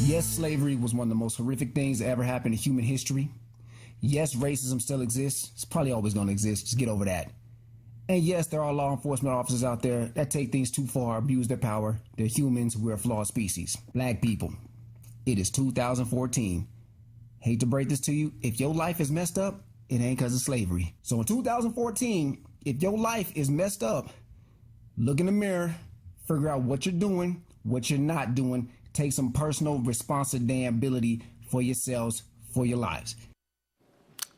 Yes, slavery was one of the most horrific things that ever happened in human history. Yes, racism still exists. It's probably always going to exist. Just get over that. And yes, there are law enforcement officers out there that take things too far, abuse their power. They're humans. We're a flawed species. Black people. It is 2014. Hate to break this to you. If your life is messed up, it ain't because of slavery. So in 2014, if your life is messed up, look in the mirror, figure out what you're doing, what you're not doing. Take some personal responsibility for yourselves, for your lives.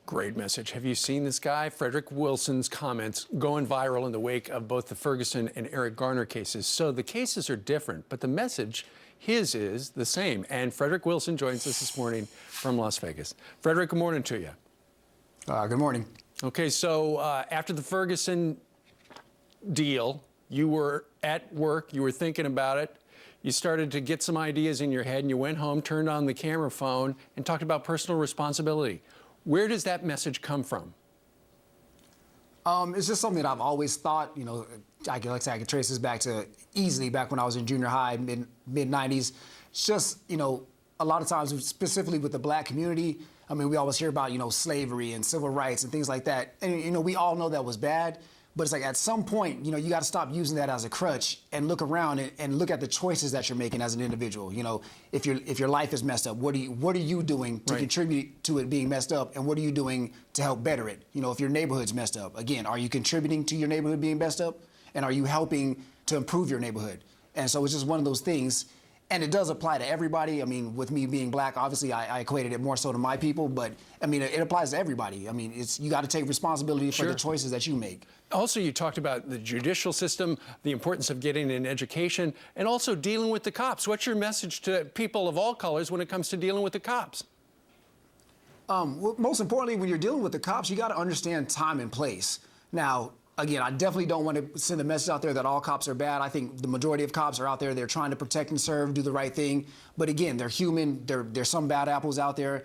Great message. Have you seen this guy? Frederick Wilson's comments going viral in the wake of both the Ferguson and Eric Garner cases. So the cases are different, but the message, his, is the same. And Frederick Wilson joins us this morning from Las Vegas. Frederick, good morning to you. Good morning. Okay, so after the Ferguson deal, you were at work, you were thinking about it, you started to get some ideas in your head, and you went home, turned on the camera phone, and talked about personal responsibility. Where does that message come from? It's just something that I've always thought. You know, I could trace this back to easily back when I was in junior high, mid 90s. It's just, you know, a lot of times, specifically with the black community, I mean, we always hear about, you know, slavery and civil rights and things like that. And, you know, we all know that was bad. But it's like at some point, you know, you got to stop using that as a crutch and look around and look at the choices that you're making as an individual. You know, if your life is messed up, what are you doing to contribute to it being messed up, and what are you doing to help better it? You know, if your neighborhood's messed up, again, are you contributing to your neighborhood being messed up, and are you helping to improve your neighborhood? And so it's just one of those things. And it does apply to everybody. I mean, with me being black, obviously I equated it more so to my people, but I mean, it applies to everybody. I mean, you got to take responsibility for the choices that you make. Also, you talked about the judicial system, the importance of getting an education, and also dealing with the cops. What's your message to people of all colors when it comes to dealing with the cops? Well, most importantly, when you're dealing with the cops, you got to understand time and place. Now, again, I definitely don't want to send a message out there that all cops are bad. I think the majority of cops are out there. They're trying to protect and serve, do the right thing. But again, they're human. There's some bad apples out there.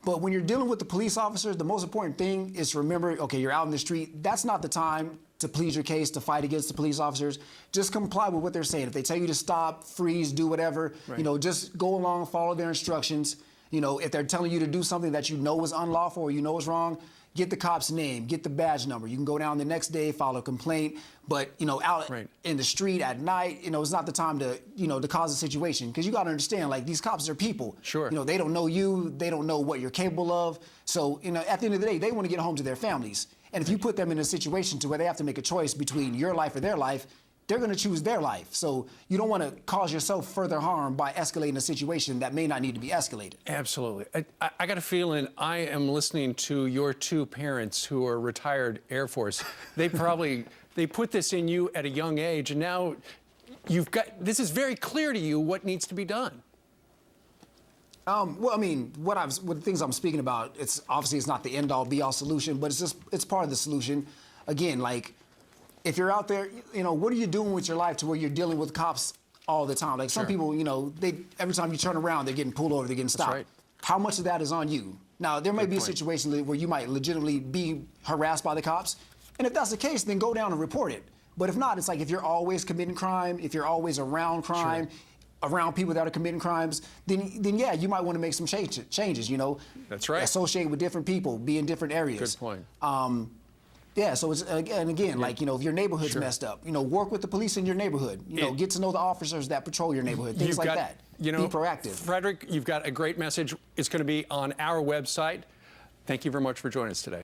But when you're dealing with the police officers, the most important thing is to remember, okay, you're out in the street. That's not the time to plead your case, to fight against the police officers. Just comply with what they're saying. If they tell you to stop, freeze, do whatever, you know, just go along, follow their instructions. You know, if they're telling you to do something that you know is unlawful or you know is wrong, get the cop's name, get the badge number. You can go down the next day, file a complaint. But, you know, out in the street at night, you know, it's not the time to, you know, to cause a situation. Because you got to understand, like, these cops are people. Sure. You know, they don't know you. They don't know what you're capable of. So, you know, at the end of the day, they want to get home to their families. And if you put them in a situation to where they have to make a choice between your life or their life, they're going to choose their life. So you don't want to cause yourself further harm by escalating a situation that may not need to be escalated. Absolutely. I got a feeling I am listening to your two parents who are retired Air Force. They probably, they put this in you at a young age, and now you've got, this is very clear to you what needs to be done. Well, I mean, what things I'm speaking about, it's obviously it's not the end-all, be-all solution, but it's part of the solution. Again, like, if you're out there, you know, what are you doing with your life to where you're dealing with cops all the time? Like some people, you know, every time you turn around, they're getting pulled over, they're getting stopped. That's right. How much of that is on you? Now, there may be a situation where you might legitimately be harassed by the cops, and if that's the case, then go down and report it. But if not, it's like if you're always committing crime, if you're always around crime, around people that are committing crimes, then yeah, you might want to make some changes, you know? That's right. Associate with different people, be in different areas. Good point. Yeah, so it's, again, like, you know, if your neighborhood's messed up, you know, work with the police in your neighborhood. You know, get to know the officers that patrol your neighborhood, things like that. You know, be proactive. Frederick, you've got a great message. It's going to be on our website. Thank you very much for joining us today.